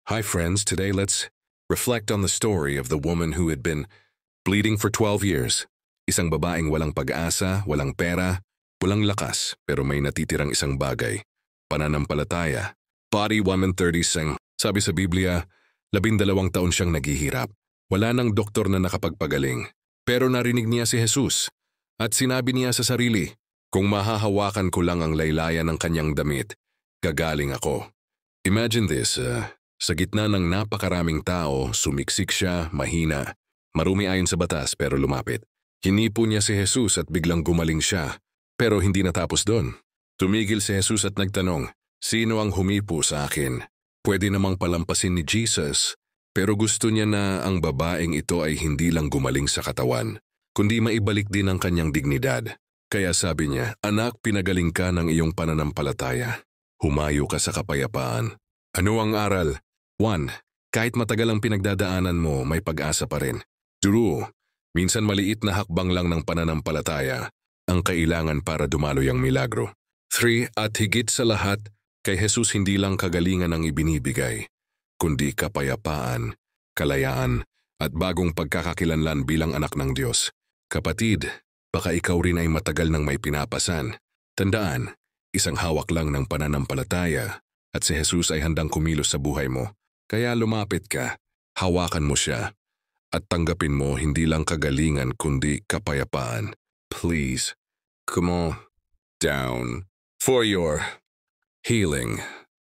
Hi friends, today let's reflect on the story of the woman who had been bleeding for 12 years. Isang babaeng walang pag-asa, walang pera, walang lakas, pero may natitirang isang bagay. Pananampalataya. Body woman 30 Sabi sa Biblia, 12 taon siyang naghihirap. Wala nang doktor na nakapagpagaling. Pero narinig niya si Jesus at sinabi niya sa sarili, kung mahahawakan ko lang ang laylayan ng kanyang damit, gagaling ako. Imagine this, sa gitna ng napakaraming tao, sumiksik siya, mahina, marumi ayon sa batas pero lumapit. Hinipo niya si Jesus at biglang gumaling siya, pero hindi natapos doon. Tumigil si Jesus at nagtanong, sino ang humipo sa akin? Pwede namang palampasin ni Jesus, pero gusto niya na ang babaeng ito ay hindi lang gumaling sa katawan, kundi maibalik din ang kanyang dignidad. Kaya sabi niya, anak, pinagaling ka ng iyong pananampalataya. Humayo ka sa kapayapaan. Ano ang aral? 1. Kahit matagal ang pinagdadaanan mo, may pag-asa pa rin. 2. Minsan maliit na hakbang lang ng pananampalataya ang kailangan para dumaloy ang milagro. 3. At higit sa lahat, kay Jesus hindi lang kagalingan ang ibinibigay, kundi kapayapaan, kalayaan, at bagong pagkakakilanlan bilang anak ng Diyos. Kapatid, baka ikaw rin ay matagal nang may pinapasan. Tandaan, isang hawak lang ng pananampalataya at si Jesus ay handang kumilos sa buhay mo. Kaya lumapit ka, hawakan mo siya, at tanggapin mo hindi lang kagalingan kundi kapayapaan. Please, come on down for your healing.